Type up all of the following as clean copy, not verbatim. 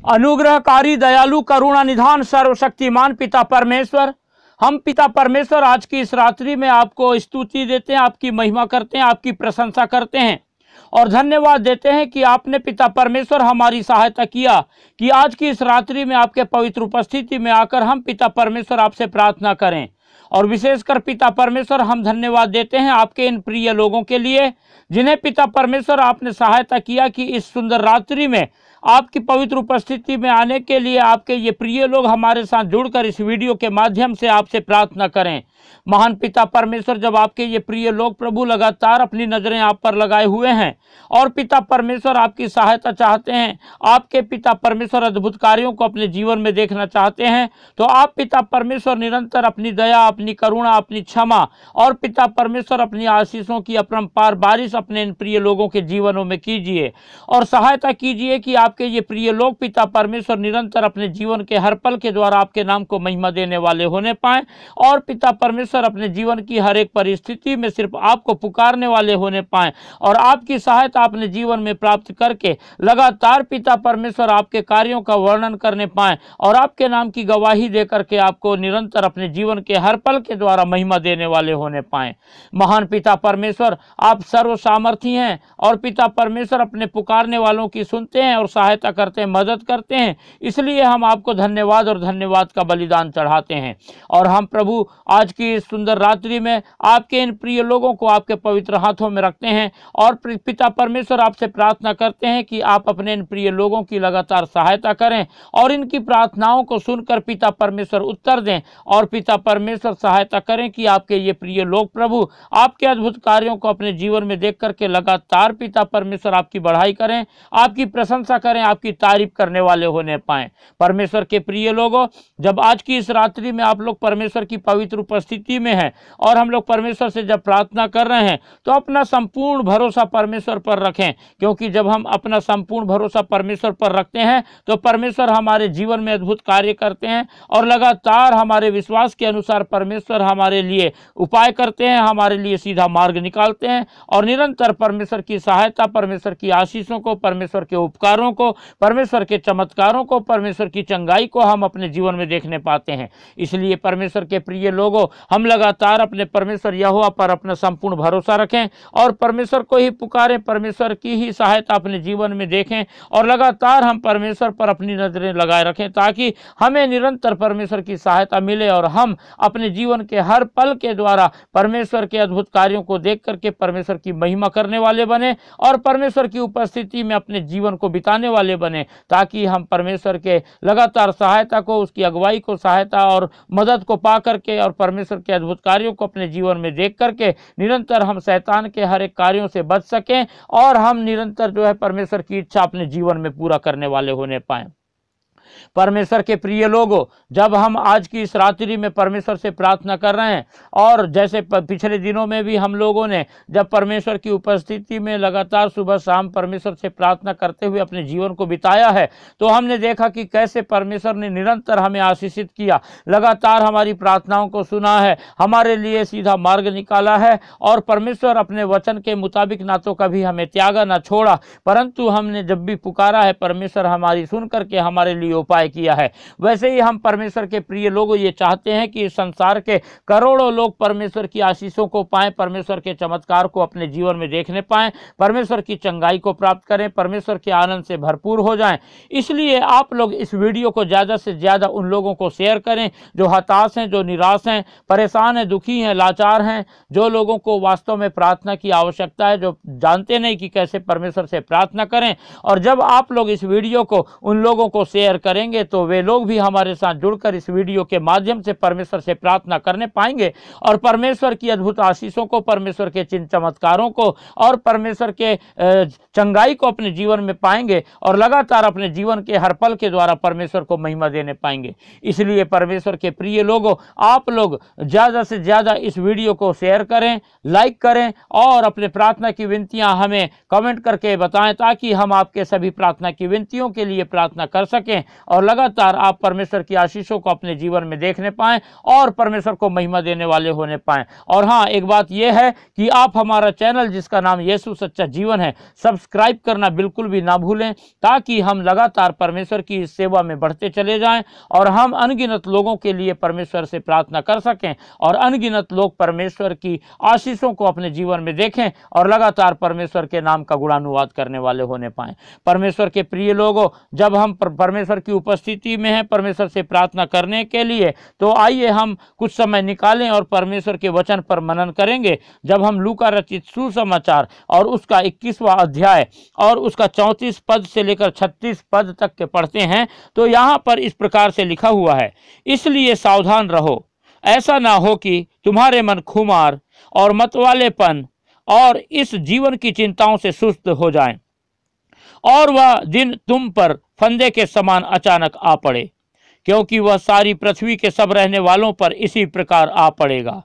अनुग्रहकारी दयालु करुणा निधान सर्वशक्तिमान पिता परमेश्वर, हम पिता परमेश्वर आज की इस रात्रि में आपको स्तुति देते हैं, आपकी महिमा करते हैं, आपकी प्रशंसा करते हैं और धन्यवाद देते हैं कि आपने पिता परमेश्वर हमारी सहायता किया कि आज की इस रात्रि में आपके पवित्र उपस्थिति में आकर हम पिता परमेश्वर आपसे प्रार्थना करें। और विशेषकर पिता परमेश्वर हम धन्यवाद देते हैं आपके इन प्रिय लोगों के लिए जिन्हें पिता परमेश्वर आपने सहायता किया कि इस सुंदर रात्रि में आपकी पवित्र उपस्थिति में आने के लिए आपके ये प्रिय लोग हमारे साथ जुड़कर इस वीडियो के माध्यम से आपसे प्रार्थना करें। महान पिता परमेश्वर, जब आपके ये प्रिय लोग प्रभु लगातार अपनी नजरें आप पर लगाए हुए हैं और पिता परमेश्वर आपकी सहायता चाहते हैं, आपके पिता परमेश्वर अद्भुत कार्यों को अपने जीवन में देखना चाहते हैं, तो आप पिता परमेश्वर निरंतर अपनी दया, अपनी करुणा, अपनी क्षमा और पिता परमेश्वर अपनी आशीषों की अपरंपार बारिश अपने इन प्रिय लोगों के जीवनों में कीजिए और सहायता कीजिए कि आपके ये प्रिय लोग पिता परमेश्वर निरंतर अपने जीवन के हर पल के द्वारा आपके नाम को महिमा देने वाले होने पाए और पिता परमेश्वर अपने जीवन की हर एक परिस्थिति में सिर्फ आपको पुकारने वाले होने पाए और आपकी सहायता अपने जीवन में प्राप्त करके लगातार पिता परमेश्वर आपके कार्यों का वर्णन करने पाए और आपके नाम की गवाही दे करके आपको निरंतर अपने जीवन के हर पल के द्वारा महिमा देने वाले होने पाए। महान पिता परमेश्वर, आप सर्व सामर्थी हैं और पिता परमेश्वर अपने पुकारने वालों की सुनते हैं और सहायता करते हैं, मदद करते हैं। इसलिए हम आपको धन्यवाद और धन्यवाद का बलिदान चढ़ाते हैं और हम प्रभु आज की इस सुंदर रात्रि में आपके इन प्रिय लोगों को आपके पवित्र हाथों में रखते हैं और पिता परमेश्वर आपसे प्रार्थना करते हैं कि आप अपने इन प्रिय लोगों की लगातार सहायता करें और इनकी प्रार्थनाओं को सुनकर पिता परमेश्वर उत्तर दें और पिता परमेश्वर सहायता करें कि आपके ये प्रिय लोग प्रभु आपके अद्भुत कार्यों को अपने जीवन में देख करके लगातार पिता परमेश्वर आपकी बढ़ाई करें, आपकी प्रशंसा करें, आपकी तारीफ करने वाले होने पाए। परमेश्वर के प्रिय लोगों, जब आज की इस रात्रि में आप लोग परमेश्वर की पवित्र उपस्थिति में हैं और हम लोग परमेश्वर से जब प्रार्थना कर रहे हैं तो अपना संपूर्ण भरोसा परमेश्वर पर रखें, क्योंकि जब हम अपना संपूर्ण भरोसा परमेश्वर पर रखते हैं तो परमेश्वर हमारे जीवन में अद्भुत कार्य करते हैं और लगातार हमारे विश्वास के अनुसार परमेश्वर हमारे लिए उपाय करते हैं, हमारे लिए सीधा मार्ग निकालते हैं और निरंतर परमेश्वर की सहायता, परमेश्वर की आशीषों को, परमेश्वर के उपकारों को, परमेश्वर के चमत्कारों को, परमेश्वर की चंगाई को हम अपने जीवन में देखने पाते हैं। इसलिए परमेश्वर के प्रिय लोगों, हम लगातार अपने परमेश्वर यहोवा पर अपना संपूर्ण भरोसा रखें और परमेश्वर को ही पुकारें, परमेश्वर की ही सहायता अपने जीवन में देखें और लगातार हम परमेश्वर पर अपनी नजरें लगाए रखें ताकि हमें निरंतर परमेश्वर की सहायता मिले और हम अपने जीवन के हर पल के द्वारा परमेश्वर के अद्भुत कार्यों को देख करके परमेश्वर की महिमा करने वाले बने और परमेश्वर की उपस्थिति में अपने जीवन को बिताने वाले बने, ताकि हम परमेश्वर के लगातार सहायता को, उसकी अगुवाई को, सहायता और मदद को पा करके और परमेश्वर के अद्भुत कार्यों को अपने जीवन में देख करके निरंतर हम शैतान के हर एक कार्यों से बच सकें और हम निरंतर जो है परमेश्वर की इच्छा अपने जीवन में पूरा करने वाले होने पाएं। परमेश्वर के प्रिय लोगों, जब हम आज की इस रात्रि में परमेश्वर से प्रार्थना कर रहे हैं और जैसे पिछले दिनों में भी हम लोगों ने जब परमेश्वर की उपस्थिति में लगातार सुबह शाम परमेश्वर से प्रार्थना करते हुए अपने जीवन को बिताया है, तो हमने देखा कि कैसे परमेश्वर ने निरंतर हमें आशीषित किया, लगातार हमारी प्रार्थनाओं को सुना है, हमारे लिए सीधा मार्ग निकाला है और परमेश्वर अपने वचन के मुताबिक ना तो कभी हमें त्यागा ना छोड़ा, परंतु हमने जब भी पुकारा है परमेश्वर हमारी सुन करके हमारे लिए उपाय किया है। वैसे ही हम परमेश्वर के प्रिय लोग ये चाहते हैं कि इस संसार के करोड़ों लोग परमेश्वर की आशीषों को पाएं, परमेश्वर के चमत्कार को अपने जीवन में देखने पाएं, परमेश्वर की चंगाई को प्राप्त करें, परमेश्वर के आनंद से भरपूर हो जाएं। इसलिए आप लोग इस वीडियो को ज़्यादा से ज़्यादा उन लोगों को शेयर करें जो हताश हैं, जो निराश हैं, परेशान हैं, दुखी हैं, लाचार हैं, जो लोगों को वास्तव में प्रार्थना की आवश्यकता है, जो जानते नहीं कि कैसे परमेश्वर से प्रार्थना करें। और जब आप लोग इस वीडियो को उन लोगों को शेयर करेंगे तो वे लोग भी हमारे साथ जुड़कर इस वीडियो के माध्यम से परमेश्वर से प्रार्थना करने पाएंगे और परमेश्वर की अद्भुत आशीषों को, परमेश्वर के चिन्ह चमत्कारों को और परमेश्वर के चंगाई को अपने जीवन में पाएंगे और लगातार अपने जीवन के हर पल के द्वारा परमेश्वर को महिमा देने पाएंगे। इसलिए परमेश्वर के प्रिय लोगों, आप लोग ज़्यादा से ज़्यादा इस वीडियो को शेयर करें, लाइक करें और अपने प्रार्थना की विनतियां हमें कमेंट करके बताएं ताकि हम आपके सभी प्रार्थना की विनतियों के लिए प्रार्थना कर सकें और लगातार आप परमेश्वर की आशीषों को अपने जीवन में देखने पाएं और परमेश्वर को महिमा देने वाले होने पाएं। और हाँ, एक बात यह है कि आप हमारा चैनल जिसका नाम यीशु सच्चा जीवन है सब्सक्राइब करना बिल्कुल भी ना भूलें, ताकि हम लगातार परमेश्वर की सेवा में बढ़ते चले जाएं और हम अनगिनत लोगों के लिए परमेश्वर से प्रार्थना कर सकें और अनगिनत लोग परमेश्वर की आशीषों को अपने जीवन में देखें और लगातार परमेश्वर के नाम का गुणानुवाद करने वाले होने पाएं। परमेश्वर के प्रिय लोगों, जब हम परमेश्वर की उपस्थिति में हैं परमेश्वर से प्रार्थना करने के लिए, तो आइए हम कुछ समय निकालें और परमेश्वर के वचन पर मनन करेंगे। जब हम लूका रचित सुसमाचार और उसका 21वां अध्याय और उसका 34 पद से लेकर 36 पद तक के पढ़ते हैं, तो यहाँ पर इस प्रकार से लिखा हुआ है, इसलिए सावधान रहो, ऐसा ना हो कि तुम्हारे मन खुमार और मतवालेपन और इस जीवन की चिंताओं से सुस्त हो जाएं और वह दिन तुम पर फंदे के समान अचानक आ पड़े, क्योंकि वह सारी पृथ्वी के सब रहने वालों पर इसी प्रकार आ पड़ेगा।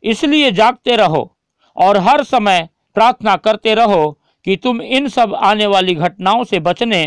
इसलिए जागते रहो और हर समय प्रार्थना करते रहो कि तुम इन सब आने वाली घटनाओं से बचने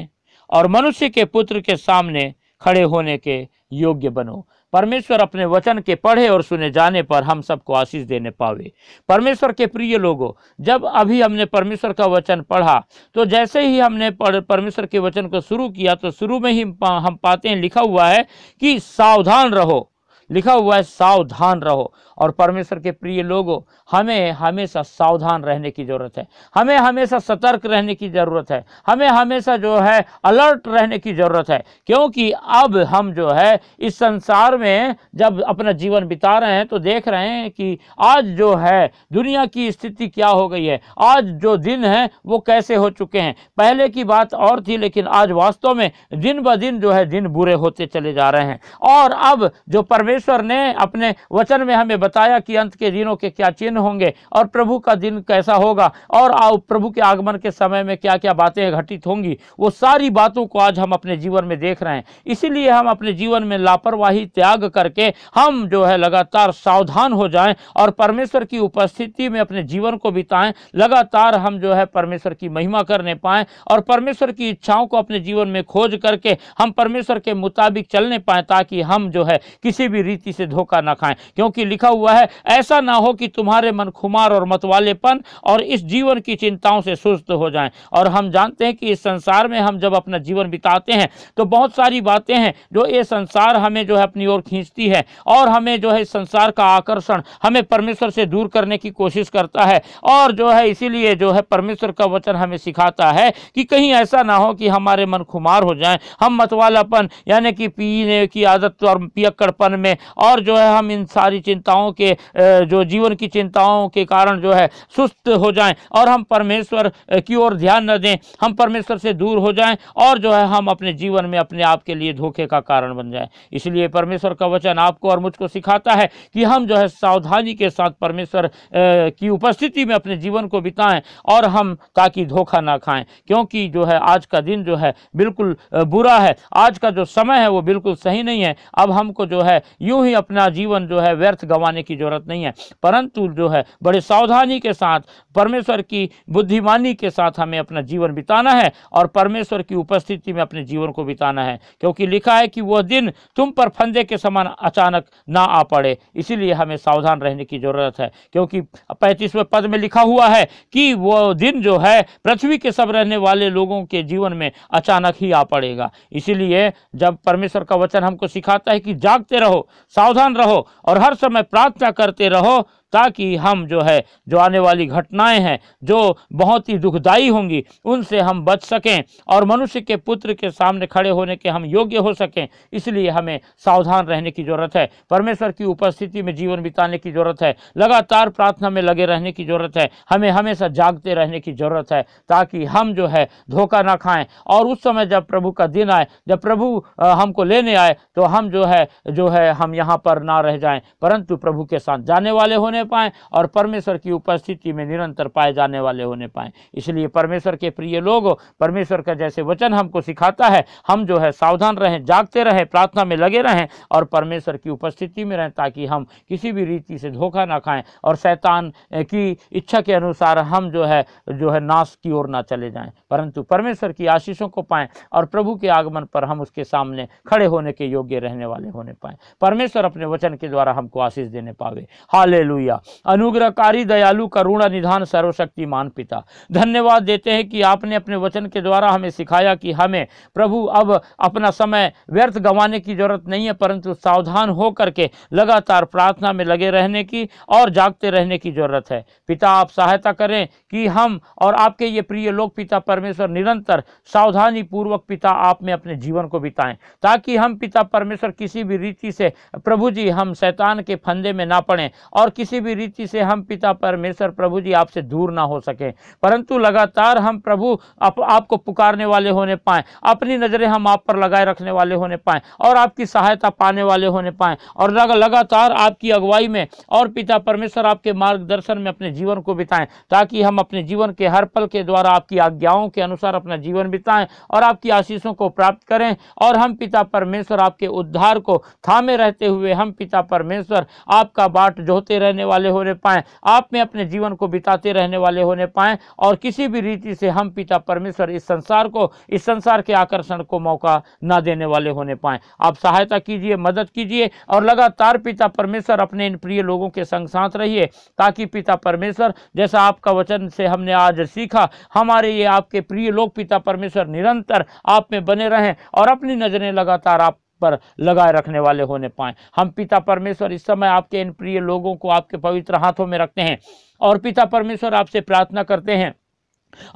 और मनुष्य के पुत्र के सामने खड़े होने के योग्य बनो। परमेश्वर अपने वचन के पढ़े और सुने जाने पर हम सबको आशीष देने पावे। परमेश्वर के प्रिय लोगों, जब अभी हमने परमेश्वर का वचन पढ़ा, तो जैसे ही हमने परमेश्वर के वचन को शुरू किया, तो शुरू में ही हम पाते हैं लिखा हुआ है कि सावधान रहो, लिखा हुआ है सावधान रहो। और परमेश्वर के प्रिय लोगों, हमें हमेशा सावधान रहने की जरूरत है, हमें हमेशा सतर्क रहने की जरूरत है, हमें हमेशा जो है अलर्ट रहने की जरूरत है, क्योंकि अब हम जो है इस संसार में जब अपना जीवन बिता रहे हैं तो देख रहे हैं कि आज जो है दुनिया की स्थिति क्या हो गई है, आज जो दिन है वो कैसे हो चुके हैं। पहले की बात और थी, लेकिन आज वास्तव में दिन ब दिन जो है दिन बुरे होते चले जा रहे हैं। और अब जो परमेश्वर ने अपने वचन में हमें बताया कि अंत के दिनों के क्या चिन्ह होंगे और प्रभु का दिन कैसा होगा और प्रभु के आगमन के समय में क्या क्या बातें घटित होंगी, वो सारी बातों को आज हम अपने जीवन में देख रहे हैं। इसीलिए हम अपने जीवन में लापरवाही त्याग करके हम जो है लगातार सावधान हो जाएं और परमेश्वर की उपस्थिति में अपने जीवन को बिताएं। लगातार हम जो है परमेश्वर की महिमा करने पाएं और परमेश्वर की इच्छाओं को अपने जीवन में खोज करके हम परमेश्वर के मुताबिक चलने पाएं, ताकि हम जो है किसी भी रीति से धोखा ना खाएं। क्योंकि लिखा हुआ है, ऐसा ना हो कि तुम्हारे मन खुमार और मतवालेपन और इस जीवन की चिंताओं से सुस्त हो जाएं। और हम जानते हैं कि इस संसार में हम जब अपना जीवन बिताते हैं तो बहुत सारी बातें हैं जो ये संसार हमें जो है अपनी ओर खींचती है और हमें जो है इस संसार का आकर्षण हमें परमेश्वर से दूर करने की कोशिश करता है। और जो है इसीलिए जो है परमेश्वर का वचन हमें सिखाता है कि कहीं ऐसा ना हो कि हमारे मन खुमार हो जाएं, हम मतवालापन यानी कि पीने की आदत और पियक्कड़पन में और जो है हम इन सारी चिंताओं के जो जीवन की चिंताओं के कारण जो है सुस्त हो जाएं और हम परमेश्वर की ओर ध्यान न दें, हम परमेश्वर से दूर हो जाएं और जो है हम अपने जीवन में अपने आप के लिए धोखे का कारण बन जाएं। इसलिए परमेश्वर का वचन आपको और मुझको सिखाता है कि हम जो है सावधानी के साथ परमेश्वर की उपस्थिति में अपने जीवन को बिताएं और हम ताकि धोखा ना खाएं। क्योंकि जो है आज का दिन जो है बिल्कुल बुरा है, आज का जो समय है वो बिल्कुल सही नहीं है। अब हमको जो है यूं ही अपना जीवन जो है व्यर्थ गंवाने की जरूरत नहीं है, परंतु जो है बड़े सावधानी के साथ परमेश्वर की बुद्धिमानी के साथ हमें अपना जीवन बिताना है और परमेश्वर की उपस्थिति में अपने जीवन को बिताना है। क्योंकि लिखा है कि वह दिन तुम पर फंदे के समान अचानक ना आ पड़े, इसीलिए हमें सावधान रहने की जरूरत है। क्योंकि 35वें पद में लिखा हुआ है कि वह दिन जो है पृथ्वी के सब रहने वाले लोगों के जीवन में अचानक ही आ पड़ेगा। इसीलिए जब परमेश्वर का वचन हमको सिखाता है कि जागते रहो, सावधान रहो और हर समय प्रार्थना करते रहो, ताकि हम जो है जो आने वाली घटनाएं हैं जो बहुत ही दुखदाई होंगी उनसे हम बच सकें और मनुष्य के पुत्र के सामने खड़े होने के हम योग्य हो सकें। इसलिए हमें सावधान रहने की जरूरत है, परमेश्वर की उपस्थिति में जीवन बिताने की जरूरत है, लगातार प्रार्थना में लगे रहने की जरूरत है, हमें हमेशा जागते रहने की जरूरत है, ताकि हम जो है धोखा ना खाएं और उस समय जब प्रभु का दिन आए, जब प्रभु हमको लेने आए, तो हम जो है हम यहाँ पर ना रह जाएं, परंतु प्रभु के साथ जाने वाले होने होने पाएँ और परमेश्वर की उपस्थिति में निरंतर पाए जाने वाले होने पाएँ। इसलिए परमेश्वर के प्रिय लोग, परमेश्वर का जैसे वचन हमको सिखाता है, हम जो है सावधान रहें, जागते रहें, प्रार्थना में लगे रहें और परमेश्वर की उपस्थिति में रहें, ताकि हम किसी भी रीति से धोखा ना खाएं और शैतान की इच्छा के अनुसार हम जो है नाश की ओर ना चले जाएं, परंतु परमेश्वर की आशीषों को पाएं और प्रभु के आगमन पर हम उसके सामने खड़े होने के योग्य रहने वाले होने पाएं। परमेश्वर अपने वचन के द्वारा हमको आशीष देने पावे। हालेलुया। अनुग्रहकारी, दयालु, करुणा निधान, सर्वशक्तिमान पिता, धन्यवाद देते हैं कि आपने अपने वचन के द्वारा हमें सिखाया कि हमें प्रभु अब अपना समय व्यर्थ गंवाने की जरूरत नहीं है, परंतु सावधान हो करके लगातार प्रार्थना में लगे रहने की और जागते रहने की जरूरत है। पिता, आप सहायता करें कि हम और आपके ये प्रिय लोग पिता परमेश्वर निरंतर सावधानी पूर्वक पिता आप में अपने जीवन को बिताएं, ताकि हम पिता परमेश्वर किसी भी रीति से प्रभु जी हम शैतान के फंदे में ना पड़ें और किसी भी रीति से हम पिता परमेश्वर प्रभु जी आपसे दूर ना हो सके, परंतु लगातार हम प्रभु आपको पुकारने वाले होने पाएं, अपनी नजरें हम आप पर लगाए रखने वाले होने पाएं और आपकी सहायता पाने वाले होने पाएं और लगातार आपकी अगुवाई में और पिता परमेश्वर आपके मार्गदर्शन में अपने जीवन को बिताएं, ताकि हम अपने जीवन के हर पल के द्वारा आपकी आज्ञाओं के अनुसार अपना जीवन बिताएं और आपकी आशीषों को प्राप्त करें और हम पिता परमेश्वर आपके उद्धार को थामे रहते हुए हम पिता परमेश्वर आपका बाट जोहते रहने वाले होने पाएं, आप में अपने जीवन को बिताते रहने वाले होने पाएं और किसी भी रीति से हम पिता परमेश्वर इस संसार के आकर्षण को मौका ना देने वाले होने पाएं। आप सहायता कीजिए, मदद कीजिए और लगातार पिता परमेश्वर अपने इन प्रिय लोगों के संग साथ रहिए, ताकि पिता परमेश्वर जैसा आपका वचन से हमने आज सीखा, हमारे ये आपके प्रिय लोग पिता परमेश्वर निरंतर आप में बने रहें और अपनी नजरें लगातार आप पर लगाए रखने वाले होने पाएं। हम पिता परमेश्वर इस समय आपके इन प्रिय लोगों को आपके पवित्र हाथों में रखते हैं और पिता परमेश्वर आपसे प्रार्थना करते हैं,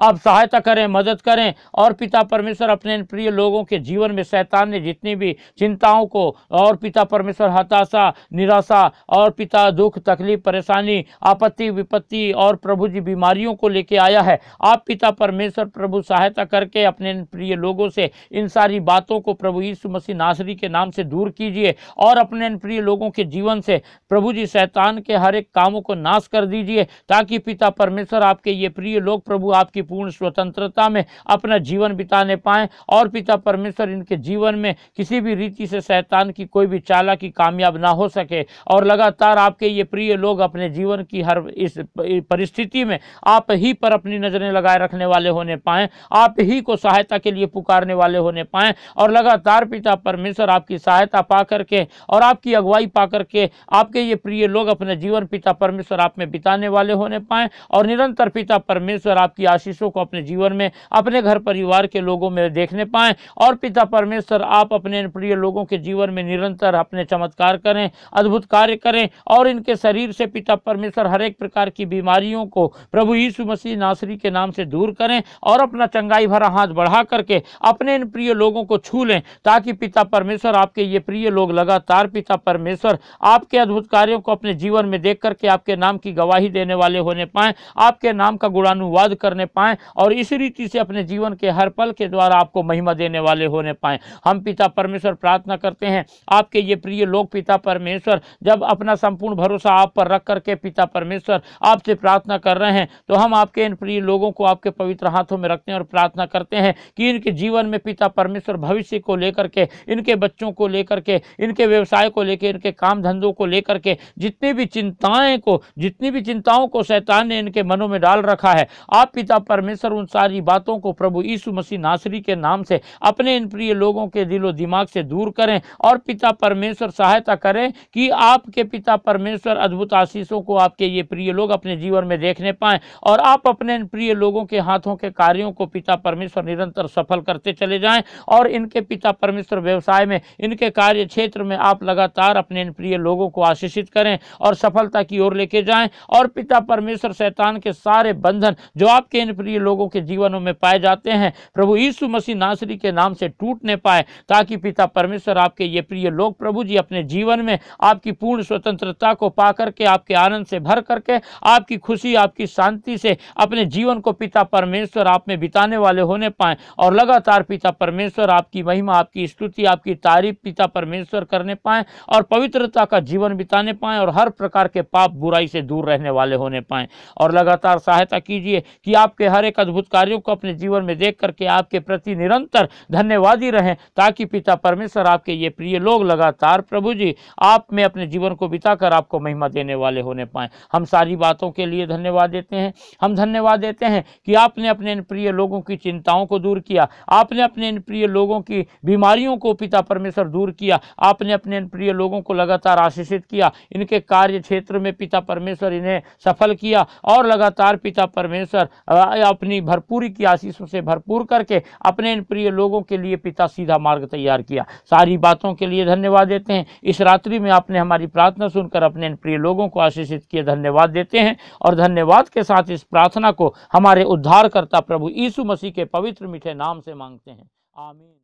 आप सहायता करें, मदद करें और पिता परमेश्वर अपने प्रिय लोगों के जीवन में शैतान ने जितनी भी चिंताओं को और पिता परमेश्वर हताशा, निराशा और पिता दुख, तकलीफ, परेशानी, आपत्ति, विपत्ति और प्रभु जी बीमारियों को लेके आया है, आप पिता परमेश्वर प्रभु सहायता करके अपने प्रिय लोगों से इन सारी बातों को प्रभु यीशु मसीह नासरी के नाम से दूर कीजिए और अपने प्रिय लोगों के जीवन से प्रभु जी शैतान के हर एक कामों को नाश कर दीजिए, ताकि पिता परमेश्वर आपके ये प्रिय लोग प्रभु आपकी पूर्ण स्वतंत्रता में अपना जीवन बिताने पाएं और पिता परमेश्वर इनके जीवन में किसी भी रीति से शैतान की कोई भी चालाकी कामयाब ना हो सके और लगातार आपके ये प्रिय लोग अपने जीवन की हर इस परिस्थिति में आप ही पर अपनी नजरें लगाए रखने वाले होने पाएं, आप ही को सहायता के लिए पुकारने वाले होने पाएं और लगातार पिता परमेश्वर आपकी सहायता पा करके और आपकी अगुवाई पा करके आपके ये प्रिय लोग अपने जीवन पिता परमेश्वर आप में बिताने वाले होने पाएं और निरंतर पिता परमेश्वर आपकी आशीषों को अपने जीवन में, अपने घर परिवार के लोगों में देखने पाएं और पिता परमेश्वर आप अपने प्रिय लोगों के जीवन में निरंतर अपने चमत्कार करें, अद्भुत कार्य करें और इनके शरीर से पिता परमेश्वर हर एक प्रकार की बीमारियों को प्रभु यीशु मसीह नासरी के नाम से दूर करें और अपना चंगाई भरा हाथ बढ़ा करके अपने इन प्रिय लोगों को छू लें, ताकि पिता परमेश्वर आपके ये प्रिय लोग लगातार पिता परमेश्वर आपके अद्भुत कार्यों को अपने जीवन में देख करके आपके नाम की गवाही देने वाले होने पाएं, आपके नाम का गुणानुवाद करने पाएं और इस रीति से अपने जीवन के हर पल के द्वारा आपको महिमा देने वाले होने पाएं। हम पिता परमेश्वर प्रार्थना करते हैं आपके ये प्रिय लोग पिता परमेश्वर जब अपना संपूर्ण भरोसा आप पर रख करके पिता परमेश्वर आपसे प्रार्थना कर रहे हैं, तो हम आपके इन प्रिय लोगों को आपके पवित्र हाथों में रखते हैं और प्रार्थना करते हैं कि इनके जीवन में पिता परमेश्वर भविष्य को लेकर के, इनके बच्चों को लेकर के, इनके व्यवसाय को लेकर, इनके काम धंधों को लेकर के जितनी भी चिंताओं को शैतान ने इनके मनों में डाल रखा है, आप पिता परमेश्वर उन सारी बातों को प्रभु यीशु मसीह नासरी के नाम से अपने इन प्रिय लोगों के दिलो दिमाग से दूर करें और पिता परमेश्वर सहायता करें कि आपके पिता परमेश्वर अद्भुत आशीषों को आपके ये प्रिय लोग अपने जीवन में देखने पाएं और आप अपने इन प्रिय लोगों के हाथों के कार्यों को पिता परमेश्वर निरंतर सफल करते चले जाएं और इनके पिता परमेश्वर व्यवसाय में, इनके कार्य क्षेत्र में आप लगातार अपने इन प्रिय लोगों को आशीषित करें और सफलता की ओर लेके जाएं और पिता परमेश्वर शैतान के सारे बंधन जो आपके आपके इन प्रिय लोगों के जीवनों में पाए जाते हैं, प्रभु यीशु मसीह नासरी के नाम से टूटने पाए, ताकि पिता परमेश्वर आपके ये प्रिय लोग प्रभु जी अपने जीवन में आपकी पूर्ण स्वतंत्रता को पा करके, आपके आनंद से भर करके, आपकी खुशी, आपकी शांति से अपने जीवन को पिता परमेश्वर आप में बिताने वाले होने पाए, और लगातार पिता परमेश्वर आपकी महिमा, आपकी स्तुति, आपकी तारीफ पिता परमेश्वर करने पाए, और पवित्रता का जीवन बिताने पाए, और हर प्रकार के पाप बुराई से दूर रहने वाले होने पाए। और लगातार सहायता कीजिए कि आपके हर एक अद्भुत कार्यों को अपने जीवन में देख करके आपके प्रति निरंतर धन्यवादी रहें, ताकि पिता परमेश्वर आपके ये प्रिय लोग लगातार प्रभु जी आप में अपने जीवन को बिताकर आपको महिमा देने वाले होने पाए। हम सारी बातों के लिए धन्यवाद देते हैं। हम धन्यवाद देते हैं कि आपने अपने इन प्रिय लोगों की चिंताओं को दूर किया, आपने अपने इन प्रिय लोगों की बीमारियों को पिता परमेश्वर दूर किया, आपने अपने इन प्रिय लोगों को लगातार आशीषित किया, इनके कार्य क्षेत्र में पिता परमेश्वर इन्हें सफल किया, और लगातार पिता परमेश्वर अपनी भरपूरी की आशीषों से भरपूर करके अपने इन प्रिय लोगों के लिए पिता सीधा मार्ग तैयार किया। सारी बातों के लिए धन्यवाद देते हैं। इस रात्रि में आपने हमारी प्रार्थना सुनकर अपने इन प्रिय लोगों को आशीषित किए, धन्यवाद देते हैं, और धन्यवाद के साथ इस प्रार्थना को हमारे उद्धारकर्ता प्रभु यीशु मसीह के पवित्र मीठे नाम से मांगते हैं, आमीन।